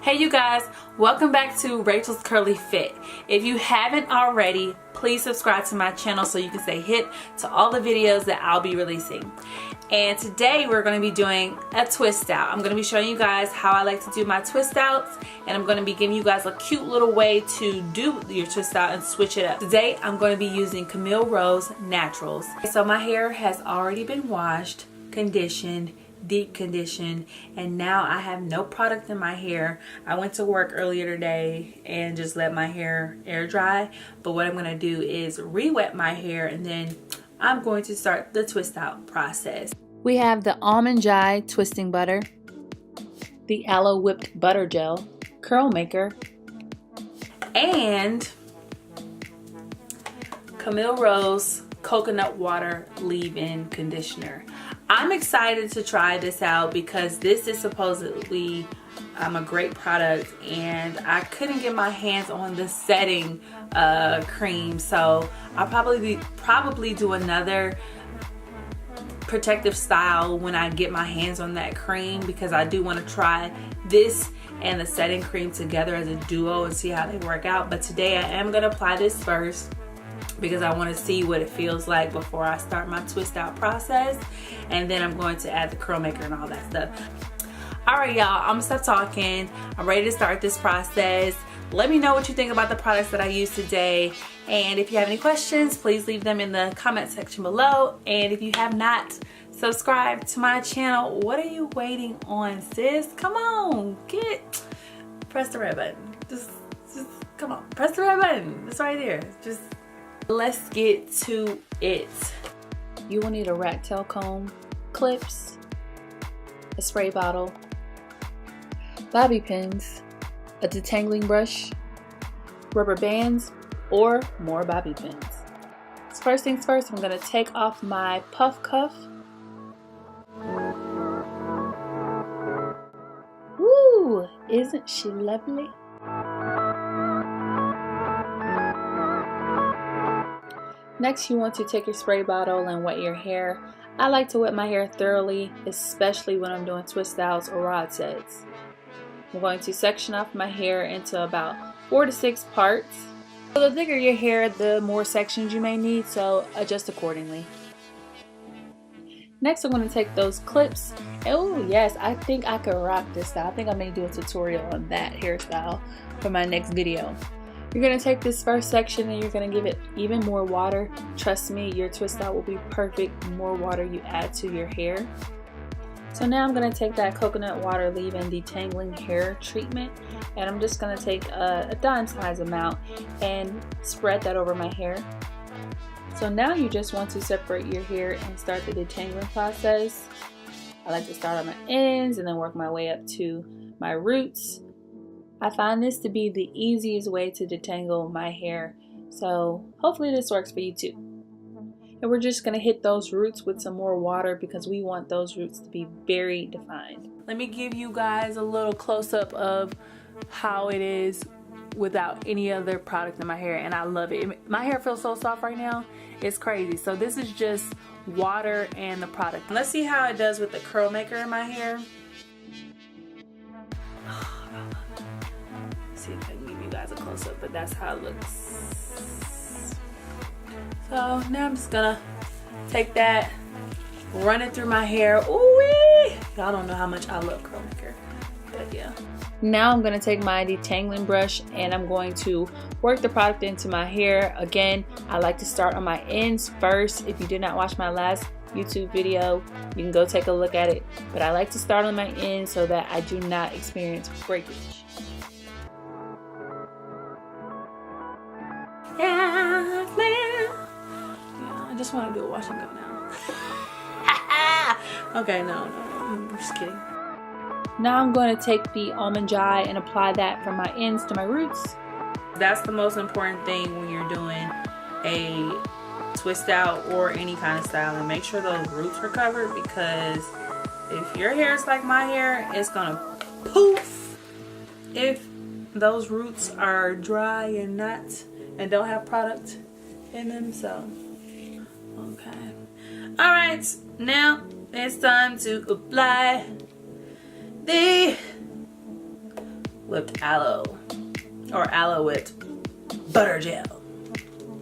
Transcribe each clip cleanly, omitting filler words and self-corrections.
Hey you guys, welcome back to Rachel's Curly Fit. If you haven't already, please subscribe to my channel so you can stay hip to all the videos that I'll be releasing. And today we're going to be doing a twist out. I'm going to be showing you guys how I like to do my twist outs, and I'm going to be giving you guys a cute little way to do your twist out and switch it up. Today I'm going to be using Camille Rose Naturals. So my hair has already been washed, conditioned, deep conditioned, and now I have no product in my hair. I went to work earlier today and just let my hair air dry, but what I'm going to do is re-wet my hair, and then I'm going to start the twist out process. We have the Almond Joy twisting butter, the Aloe whipped butter gel, curl maker, and Camille Rose coconut water leave-in conditioner. I'm excited to try this out because this is supposedly a great product, and I couldn't get my hands on the setting cream, so I'll probably do another protective style when I get my hands on that cream, because I do want to try this and the setting cream together as a duo and see how they work out. But today I am going to apply this first because I want to see what it feels like before I start my twist out process, and then I'm going to add the curl maker and all that stuff. Alright y'all, I'm gonna stop talking. I'm ready to start this process. Let me know what you think about the products that I used today, and if you have any questions, please leave them in the comment section below. And if you have not subscribed to my channel, what are you waiting on, sis? Come on, press the red button. Just come on, press the red button. It's right there. Just let's get to it. You will need a rat tail comb, clips, a spray bottle, bobby pins, a detangling brush, rubber bands, or more bobby pins. So first things first, I'm going to take off my puff cuff. Woo! Isn't she lovely? Next, you want to take your spray bottle and wet your hair. I like to wet my hair thoroughly, especially when I'm doing twist outs or rod sets. I'm going to section off my hair into about 4 to 6 parts. So the thicker your hair, the more sections you may need, so adjust accordingly. Next, I'm going to take those clips. Oh yes, I think I could rock this style. I think I may do a tutorial on that hairstyle for my next video. You're going to take this first section and you're going to give it even more water. Trust me, your twist out will be perfect the more water you add to your hair. So now I'm going to take that coconut water leave-in detangling hair treatment, and I'm just going to take a dime size amount and spread that over my hair. So now you just want to separate your hair and start the detangling process. I like to start on my ends and then work my way up to my roots. I find this to be the easiest way to detangle my hair, so hopefully this works for you too. And we're just going to hit those roots with some more water because we want those roots to be very defined. Let me give you guys a little close-up of how it is without any other product in my hair, and I love it. My hair feels so soft right now, it's crazy. So this is just water and the product. Let's see how it does with the curl maker in my hair. See if I can give you guys a close-up, but that's how it looks. So now I'm just gonna take that, run it through my hair. Ooh-wee! Y'all don't know how much I love curl maker, but yeah. Now I'm gonna take my detangling brush and I'm going to work the product into my hair. Again, I like to start on my ends first. If you did not watch my last YouTube video, you can go take a look at it, but I like to start on my ends so that I do not experience breakage. Yeah, I just want to do a wash and go now. Okay, no, I'm just kidding. Now I'm going to take the Almond Joy and apply that from my ends to my roots. That's the most important thing when you're doing a twist out or any kind of style, and make sure those roots are covered, because if your hair is like my hair, it's gonna poof if those roots are dry and don't have product in them. So okay, all right, now it's time to apply the with aloe, or aloe with butter gel.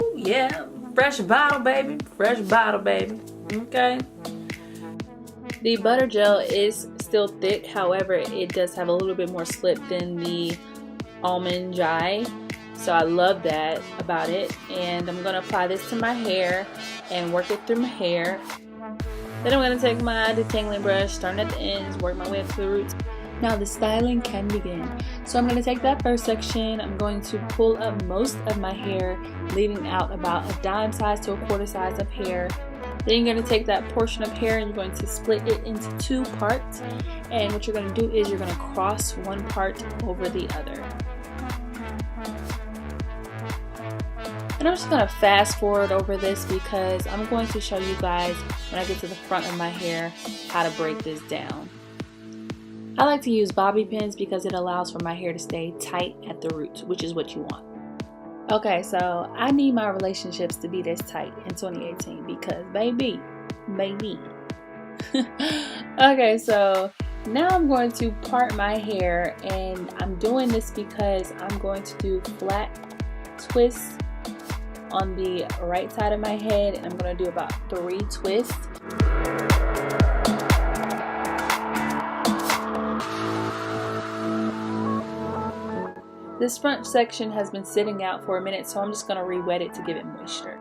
Ooh, yeah, fresh bottle, baby. Fresh bottle, baby. Okay. The butter gel is still thick, however, it does have a little bit more slip than the almond dye. So I love that about it. And I'm going to apply this to my hair and work it through my hair. Then I'm going to take my detangling brush, starting at the ends, work my way up to the roots. Now the styling can begin. So I'm going to take that first section. I'm going to pull up most of my hair, leaving out about a dime size to a quarter size of hair. Then you're going to take that portion of hair and you're going to split it into 2 parts. And what you're going to do is you're going to cross one part over the other. And I'm just going to fast forward over this because I'm going to show you guys when I get to the front of my hair how to break this down. I like to use bobby pins because it allows for my hair to stay tight at the roots, which is what you want. Okay, so I need my relationships to be this tight in 2018 because baby. Okay, so now I'm going to part my hair, and I'm doing this because I'm going to do flat twists on the right side of my head, and I'm going to do about 3 twists. This front section has been sitting out for a minute, so I'm just going to re-wet it to give it moisture.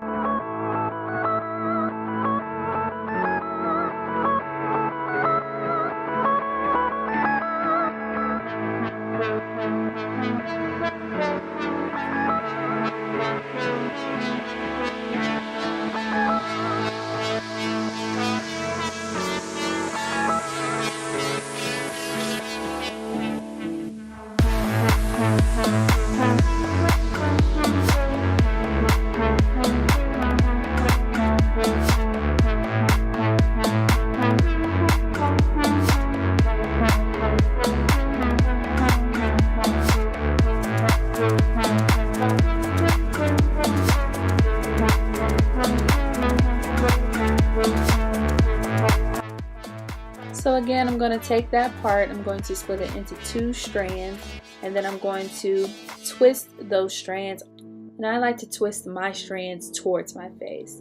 So again, I'm going to take that part, I'm going to split it into 2 strands, and then I'm going to twist those strands. And I like to twist my strands towards my face.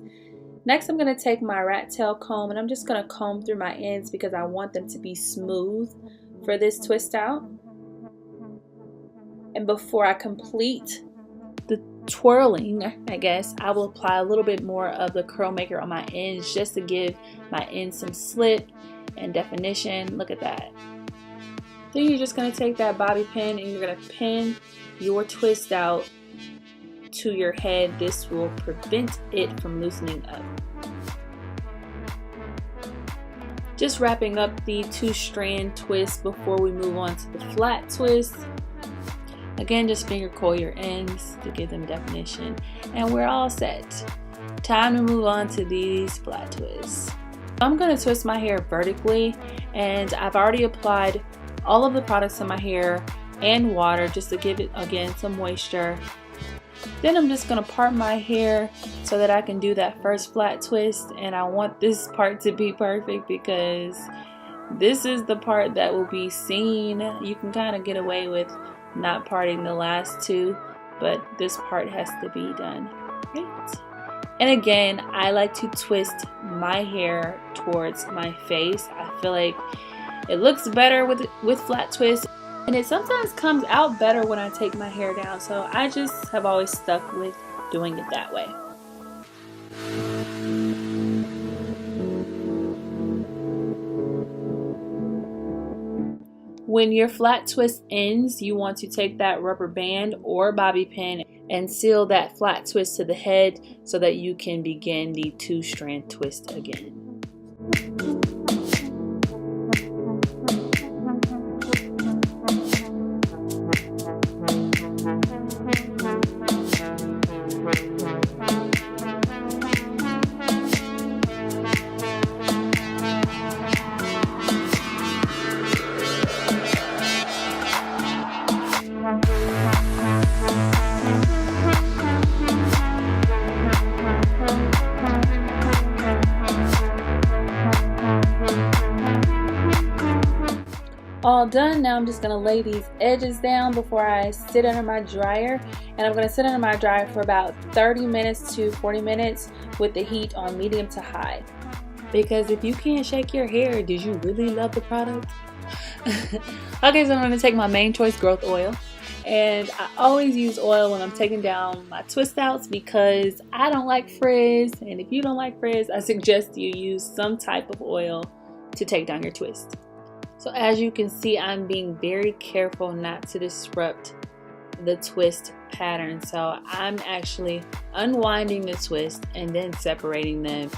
Next, I'm going to take my rat tail comb, and I'm just going to comb through my ends because I want them to be smooth for this twist out. And before I complete the twirling, I guess, I will apply a little bit more of the curl maker on my ends just to give my ends some slip and definition. Look at that. Then you're just going to take that bobby pin and you're going to pin your twist out to your head. This will prevent it from loosening up. Just wrapping up the 2 strand twist before we move on to the flat twist. Again, just finger coil your ends to give them definition, and we're all set. Time to move on to these flat twists. I'm going to twist my hair vertically, and I've already applied all of the products in my hair and water just to give it, again, some moisture. Then I'm just going to part my hair so that I can do that first flat twist, and I want this part to be perfect because this is the part that will be seen. You can kind of get away with not parting the last 2, but this part has to be done right. And again, I like to twist my hair towards my face. I feel like it looks better with flat twists, and it sometimes comes out better when I take my hair down, so I just have always stuck with doing it that way. When your flat twist ends, you want to take that rubber band or bobby pin and seal that flat twist to the head so that you can begin the 2 strand twist again. all done. Now I'm just going to lay these edges down before I sit under my dryer. And I'm going to sit under my dryer for about 30 minutes to 40 minutes with the heat on medium to high. Because if you can't shake your hair, did you really love the product? Okay, so I'm going to take my Main Choice Growth Oil. And I always use oil when I'm taking down my twist outs because I don't like frizz. And if you don't like frizz, I suggest you use some type of oil to take down your twist. So as you can see, I'm being very careful not to disrupt the twist pattern. So I'm actually unwinding the twist and then separating them.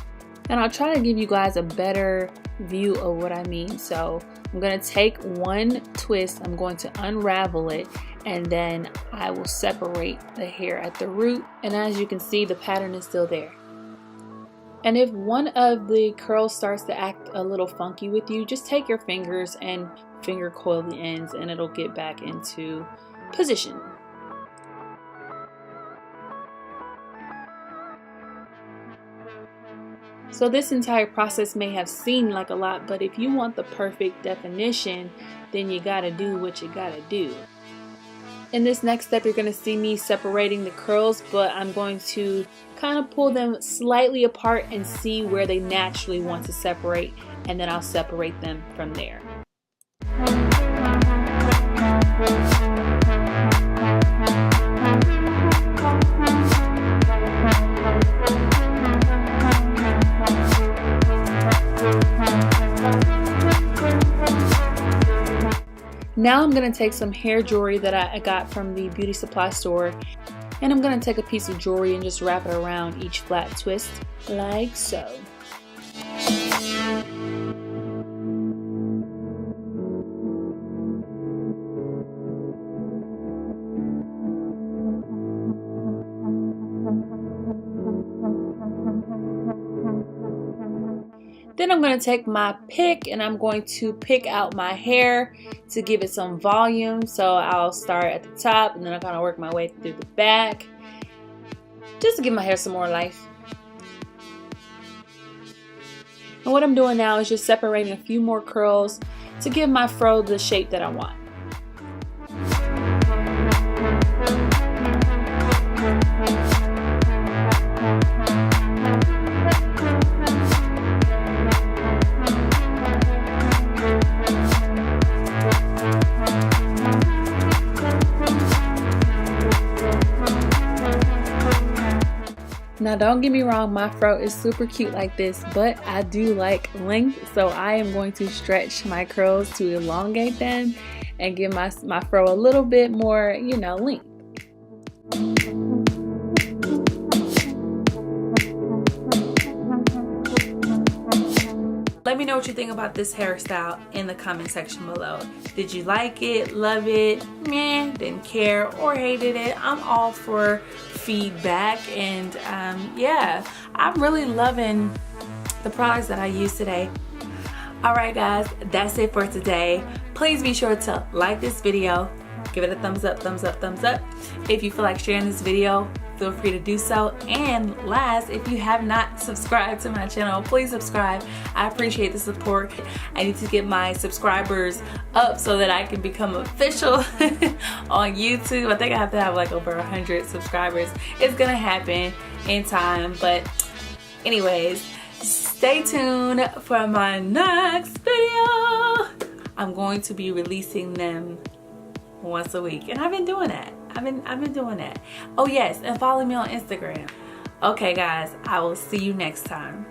And I'll try to give you guys a better view of what I mean. So I'm going to take one twist, I'm going to unravel it, and then I will separate the hair at the root. And as you can see, the pattern is still there. And if one of the curls starts to act a little funky with you, just take your fingers and finger coil the ends and it'll get back into position. So this entire process may have seemed like a lot, but if you want the perfect definition, then you gotta do what you gotta do. In this next step, you're going to see me separating the curls, but I'm going to kind of pull them slightly apart and see where they naturally want to separate, and then I'll separate them from there. Now I'm going to take some hair jewelry that I got from the beauty supply store, and I'm going to take a piece of jewelry and just wrap it around each flat twist like so. Then I'm going to take my pick and I'm going to pick out my hair to give it some volume. So I'll start at the top and then I'll kind of work my way through the back just to give my hair some more life. And what I'm doing now is just separating a few more curls to give my fro the shape that I want. Now don't get me wrong, my fro is super cute like this, but I do like length, so I am going to stretch my curls to elongate them and give my fro a little bit more, you know, length. Let me know what you think about this hairstyle in the comment section below. Did you like it, love it, meh, didn't care, or hated it? I'm all for feedback, and yeah, I'm really loving the products that I used today. Alright guys, that's it for today. Please be sure to like this video, give it a thumbs up, thumbs up, thumbs up. If you feel like sharing this video, feel free to do so. And last, if you have not subscribed to my channel, please subscribe. I appreciate the support. I need to get my subscribers up so that I can become official on YouTube. I think I have to have like over 100 subscribers. It's gonna happen in time, but anyways, stay tuned for my next video. I'm going to be releasing them once a week, and I've been doing that. I've been doing that. Oh yes, and follow me on Instagram. Okay guys, I will see you next time.